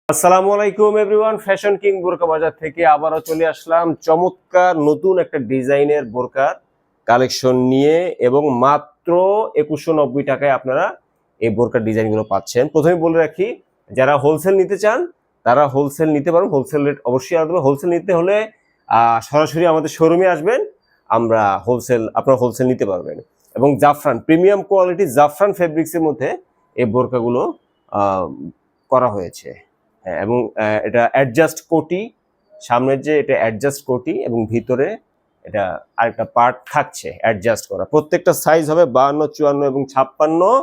আসসালামু আলাইকুম everyone, fashion king বোরকা বাজার থেকে আবারও চলে আসলাম চমৎকার নতুন একটা ডিজাইনের বোরকার কালেকশন নিয়ে এবং মাত্র 2190 টাকায় আপনারা এই বোরকার ডিজাইনগুলো পাচ্ছেন। প্রথমে বলে রাখি, যারা হোলসেল নিতে চান তারা হোলসেল নিতে পারেন। হোলসেল রেট অবশ্যই আলাদা। হোলসেল নিতে হলে সরাসরি আমাদের শোরুমে আসবেন, আপনারা হোলসেল নিতে পারবেন। এবং জাফরান প্রিমিয়াম কোয়ালিটি জাফরান ফেব্রিক্সের মধ্যে এই বোরকাগুলো করা হয়েছে। হ্যাঁ, এবং এটা অ্যাডজাস্ট কোটি, সামনের যে এটা অ্যাডজাস্ট কোটি এবং ভিতরে এটা আরেকটা পার্ট থাকছে অ্যাডজাস্ট করা। প্রত্যেকটা সাইজ হবে 52, 54 এবং 56।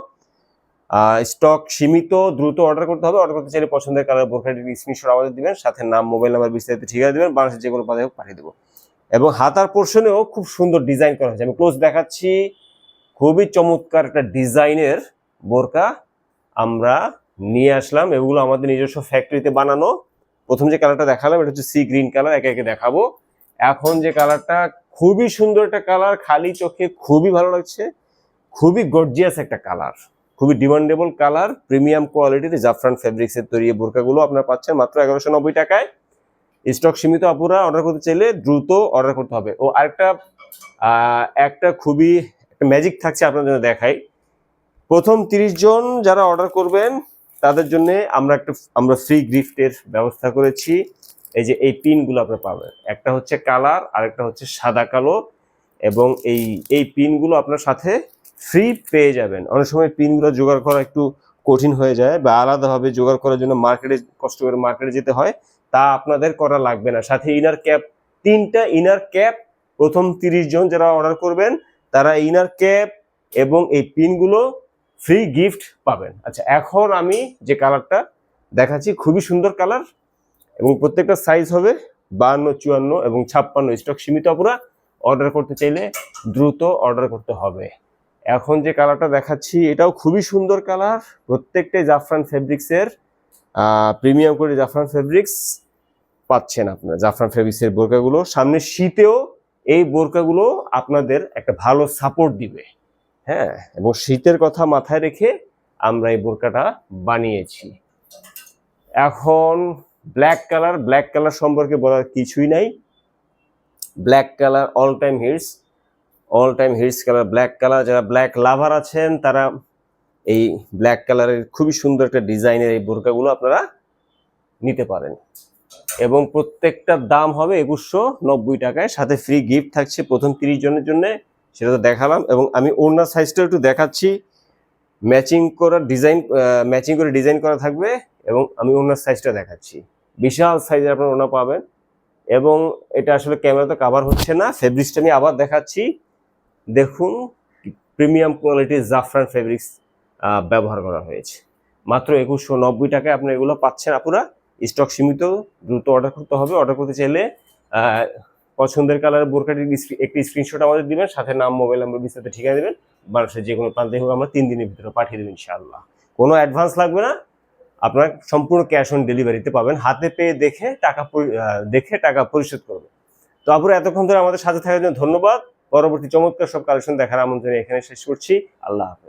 স্টক সীমিত, দ্রুত অর্ডার করতে হবে। অর্ডার করতে চাইলে পছন্দের কালার বোরকাটির স্ক্রিনশট আমাদের দিবেন, সাথে নাম, মোবাইল নাম্বার, বিস্তারিত ঠিকানা দিবেন। বাংলাদেশের যে কোনো পাঠায় পাঠিয়ে দেবো। এবং হাতার পোর্শনেও খুব সুন্দর ডিজাইন করা হয়েছে। আমি ক্লোজ দেখাচ্ছি। খুবই চমৎকার একটা ডিজাইনের বোরকা আমরা নিয়ে আসলাম। এগুলো আমাদের নিজস্ব ফ্যাক্টরিতে বানানো। প্রথম যে কালারটা দেখালাম এটা হচ্ছে সি গ্রিন কালার, একে একে দেখাবো। এখন যে কালারটা খুবই সুন্দর একটা কালার, খালি চোখে খুবই ভালো লাগছে, খুবই গর্জিয়াস একটা কালার, খুবই ডিমান্ডেবল কালার। প্রিমিয়াম কোয়ালিটির জাফরান ফেব্রিক্সের তৈরি বোরকাগুলো আপনারা পাচ্ছেন মাত্র 1190 টাকায়। স্টক সীমিত, আপুরা অর্ডার করতে চাইলে দ্রুত অর্ডার করতে হবে। ও আরেকটা একটা খুবই ম্যাজিক থাকছে আপনাদের জন্য দেখাই। প্রথম 30 জন যারা অর্ডার করবেন তাদের জন্য আমরা ফ্রি গিফটের ব্যবস্থা করেছি। এই যে এই পিনগুলো আপনারা পাবেন, একটা হচ্ছে কালার আর একটা হচ্ছে সাদা কালো, এবং এই পিনগুলো আপনার সাথে ফ্রি পেয়ে যাবেন। অনেক সময় পিনগুলো জোগাড় করা একটু কঠিন হয়ে যায় বা আলাদাভাবে জোগাড় করার জন্য কষ্ট করে মার্কেটে যেতে হয়, তা আপনাদের করা লাগবে না। সাথে ইনার ক্যাপ, 3টা ইনার ক্যাপ প্রথম 30 জন যারা অর্ডার করবেন তারা ইনার ক্যাপ এবং এই পিনগুলো ফ্রি গিফট পাবেন। আচ্ছা, এখন আমি যে কালারটা দেখাচ্ছি খুবই সুন্দর কালার, এবং প্রত্যেকটা সাইজ হবে 52, 54 এবং 56। স্টক সীমিত, আপুরা অর্ডার করতে চাইলে দ্রুত অর্ডার করতে হবে। এখন যে কালারটা দেখাচ্ছি এটাও খুবই সুন্দর কালার। প্রত্যেকটাই জাফরান ফেব্রিক্সের প্রিমিয়াম করে জাফরান ফেব্রিক্স পাচ্ছেন আপনারা। জাফরান ফেব্রিক্সের বোরকাগুলো সামনে শীতেও এই বোরকাগুলো আপনাদের একটা ভালো সাপোর্ট দিবে। হ্যাঁ, এবং শীতের কথা মাথায় রেখে আমরা এই বোরকাটা বানিয়েছি। এখন ব্ল্যাক কালার সম্পর্কে বলার কিছুই নাই। Black colour all time hits colour. Black colour, যারা ব্ল্যাক লাভার আছেন তারা এই ব্ল্যাক কালারের খুবই সুন্দর একটা ডিজাইনের এই বোরকাগুলো আপনারা নিতে পারেন। এবং প্রত্যেকটার দাম হবে 2190 টাকায়, সাথে ফ্রি গিফট থাকছে প্রথম 30 জনের জন্য, সেটা তো দেখালাম। এবং আমি ওড়নার সাইজটা একটু দেখাচ্ছি। ম্যাচিং করে ডিজাইন করা থাকবে, এবং আমি ওড়নার সাইজটা দেখাচ্ছি। বিশাল সাইজের আপনারা ওড়না পাবেন। এবং এটা আসলে ক্যামেরাতে কভার হচ্ছে না, ফেব্রিক্সটা আমি আবার দেখাচ্ছি। দেখুন, প্রিমিয়াম কোয়ালিটির জাফরান ফেব্রিক্স ব্যবহার করা হয়েছে। মাত্র 2190 টাকায় আপনি এগুলো পাচ্ছেন, আপুরা। স্টক সীমিত, দ্রুত অর্ডার করতে হবে। অর্ডার করতে চাইলে পছন্দের কালার বোরকাটির একটি স্ক্রিনশট আমাদের দিবেন, সাথে নাম, মোবাইল নাম্বার, বিস্তারিত ঠিকানা দেবেন। বাংলাদেশের যে কোনো প্রান্তে হোক আমরা 3 দিনের ভিতরে পাঠিয়ে দেবেন ইনশাআল্লাহ। কোনো অ্যাডভান্স লাগবে না, আপনারা সম্পূর্ণ ক্যাশ অন ডেলিভারিতে পাবেন। হাতে পেয়ে দেখে টাকা পরিশোধ করবেন। তো আপুরা, এতক্ষণ ধরে আমাদের সাথে থাকার জন্য ধন্যবাদ। পরবর্তী চমৎকার সব কালেকশন দেখার আমন্ত্রণ এখানে শেষ করছি। আল্লাহ হাফেজ।